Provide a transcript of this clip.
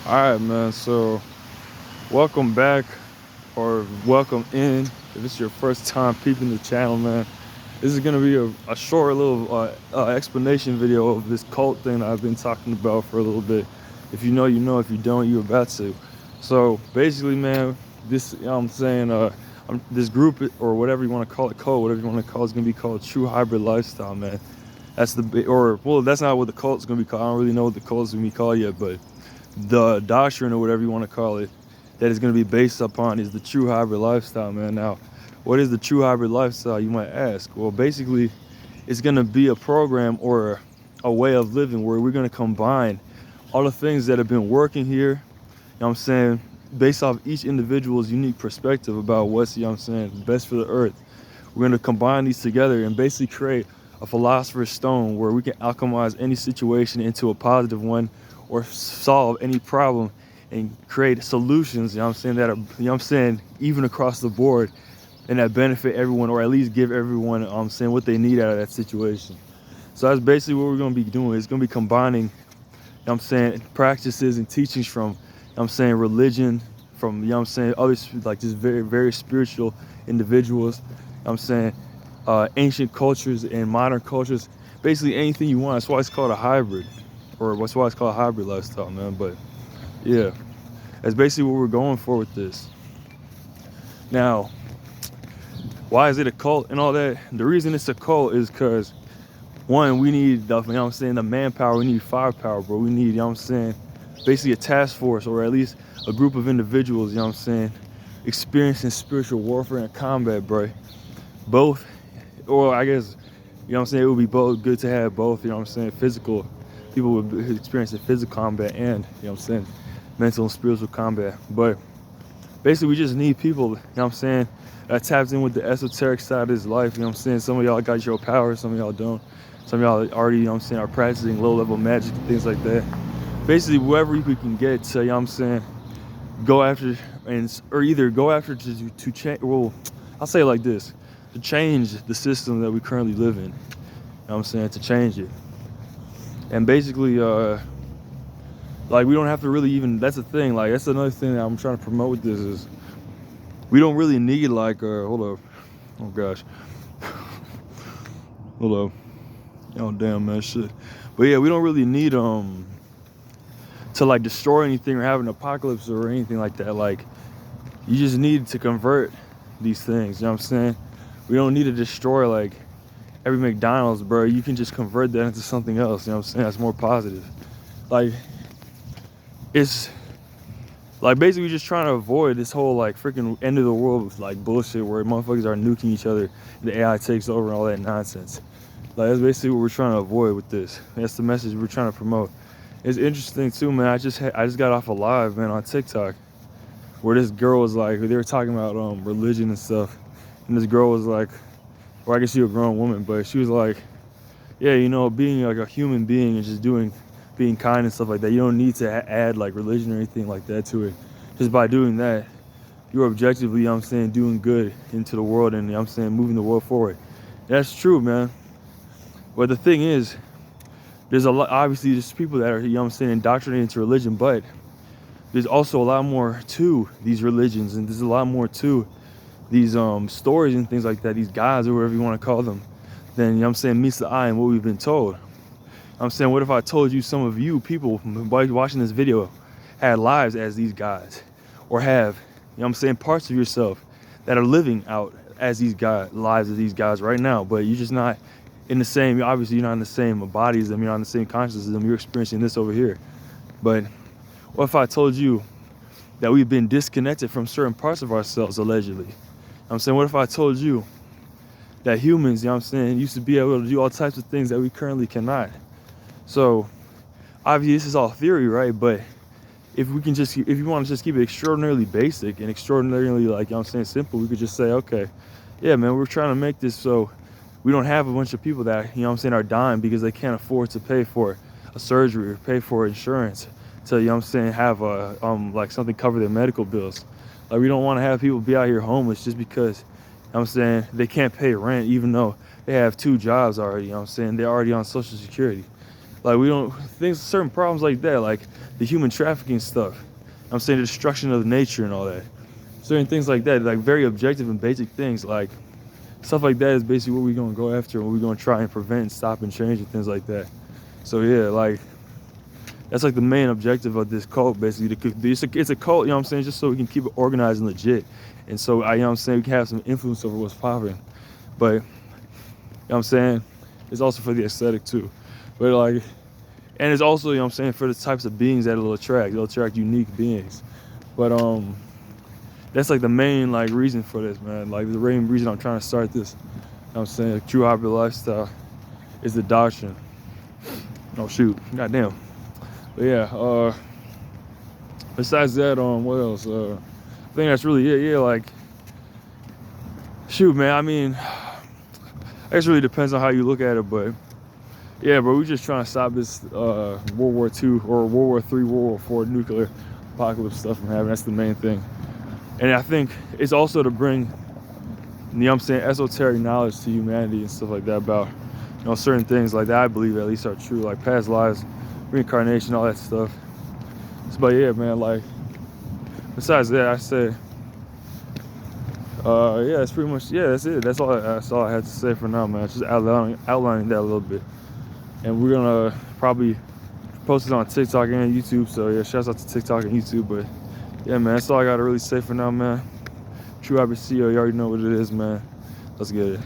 All right, man. So, welcome back or welcome in. If it's your first time peeping the channel, man, this is gonna be a short little explanation video of this cult thing that I've been talking about for a little bit. If you know, you know. If you don't, you're about to. So basically, man, this I'm saying, this group or whatever you want to call it, cult, whatever you want to call it, is gonna be called True Hybrid Lifestyle, man. That's or well, that's not what the cult's gonna be called. I don't really know what the cult's gonna be called yet, but the doctrine or whatever you want to call it that is going to be based upon is the true hybrid lifestyle, man. Now, what is the true hybrid lifestyle, you might ask? Well, basically, it's going to be a program or a way of living where we're going to combine all the things that have been working here, you know what I'm saying, based off each individual's unique perspective about what's, you know what I'm saying, best for the earth. We're going to combine these together and basically create a philosopher's stone where we can alchemize any situation into a positive one or solve any problem and create solutions, you know what I'm saying, that are, you know what I'm saying, even across the board and that benefit everyone, or at least give everyone, you know what I'm saying, what they need out of that situation. So that's basically what we're going to be doing. It's going to be combining, you know what I'm saying, practices and teachings from, you know what I'm saying, religion, from, you know what I'm saying, others, like just very, very spiritual individuals, you know what I'm saying, ancient cultures and modern cultures, basically anything you want. That's why it's called a hybrid, or that's why it's called a hybrid lifestyle, man. But yeah, that's basically what we're going for with this. Now, why is it a cult and all that? The reason it's a cult is because, one, we need the, you know what I'm saying, the manpower. We need firepower, bro. We need, you know what I'm saying, basically a task force, or at least a group of individuals, you know what I'm saying, experiencing spiritual warfare and combat, bro. Both, or I guess, you know what I'm saying, it would be both good to have both, you know what I'm saying, physical, people would experience the physical combat and, you know what I'm saying, mental and spiritual combat. But basically we just need people, you know what I'm saying, that taps in with the esoteric side of this life, you know what I'm saying. Some of y'all got your power, some of y'all don't. Some of y'all already, you know what I'm saying, are practicing low-level magic and things like that. Basically whoever we can get to, you know what I'm saying, go after, and or either go after to change, well, I'll say it like this, to change the system that we currently live in, you know what I'm saying, to change it. And basically, like, we don't have to really even, that's the thing, like, that's another thing that I'm trying to promote with this is, we don't really need, like, hold up, oh gosh, hold up, oh damn, man, shit. But yeah, we don't really need, to, like, destroy anything or have an apocalypse or anything like that. Like, you just need to convert these things, you know what I'm saying? We don't need to destroy, like, every McDonald's, bro. You can just convert that into something else, you know what I'm saying, that's more positive. Like, it's like basically just trying to avoid this whole like freaking end of the world like bullshit where motherfuckers are nuking each other, the AI takes over and all that nonsense. Like, that's basically what we're trying to avoid with this. That's the message we're trying to promote. It's interesting too, man. I just got off a live, man, on TikTok where this girl was like, they were talking about religion and stuff, and this girl was like, or I guess she was a grown woman, but she was like, yeah, you know, being like a human being and just being kind and stuff like that, you don't need to add like religion or anything like that to it. Just by doing that, you're objectively, you know what I'm saying, doing good into the world and, you know what I'm saying, moving the world forward. That's true, man. But the thing is, there's a lot, obviously there's people that are, you know what I'm saying, indoctrinated into religion, but there's also a lot more to these religions, and there's a lot more to these stories and things like that, these guys or whatever you want to call them, than, you know what I'm saying, meets the eye and what we've been told. I'm saying, what if I told you some of you people watching this video had lives as these guys, or have, you know what I'm saying, parts of yourself that are living out as these guys, lives of these guys right now, but you're just not in the same, obviously you're not in the same body as them, you're not in the same consciousness as them, you're experiencing this over here. But what if I told you that we've been disconnected from certain parts of ourselves, allegedly? I'm saying, what if I told you that humans, you know what I'm saying, used to be able to do all types of things that we currently cannot? So obviously this is all theory, right? But if we can just, if you want to just keep it extraordinarily basic and extraordinarily, like, you know what I'm saying, simple, we could just say, okay, yeah, man, we're trying to make this so we don't have a bunch of people that, you know what I'm saying, are dying because they can't afford to pay for a surgery or pay for insurance to, you know what I'm saying, have a like something cover their medical bills. Like, we don't want to have people be out here homeless just because, you know what I'm saying, they can't pay rent even though they have 2 jobs already, you know what I'm saying, they're already on Social Security. Like we don't, things, certain problems like that, like the human trafficking stuff. I'm saying the destruction of nature and all that. Certain things like that, like very objective and basic things, like stuff like that is basically what we're gonna go after, what we're gonna try and prevent and stop and change and things like that. So yeah, like that's like the main objective of this cult, basically. It's a cult, you know what I'm saying, just so we can keep it organized and legit. And so you know what I'm saying, we can have some influence over what's popping. But you know what I'm saying, it's also for the aesthetic too. But like, and it's also, you know what I'm saying, for the types of beings that it'll attract unique beings. But that's like the main like reason for this, man. Like the main reason I'm trying to start this, you know what I'm saying, True Hybrid Lifestyle is the doctrine. Oh shoot, goddamn. But yeah, besides that, what else? I think that's really it. Yeah, like, shoot, man. I mean, I guess it really depends on how you look at it, but yeah, bro, we're just trying to stop this World War II or World War III, World War IV nuclear apocalypse stuff from happening. That's the main thing. And I think it's also to bring, you know what I'm saying, esoteric knowledge to humanity and stuff like that about, you know, certain things like that I believe at least are true, like past lives, reincarnation, all that stuff. But yeah, man, like, besides that, I say, yeah, that's pretty much, yeah, that's it. That's all I had to say for now, man. Just outlining that a little bit. And we're gonna probably post it on TikTok and YouTube. So yeah, shouts out to TikTok and YouTube. But yeah, man, that's all I gotta really say for now, man. True Hybrid CEO, you already know what it is, man. Let's get it.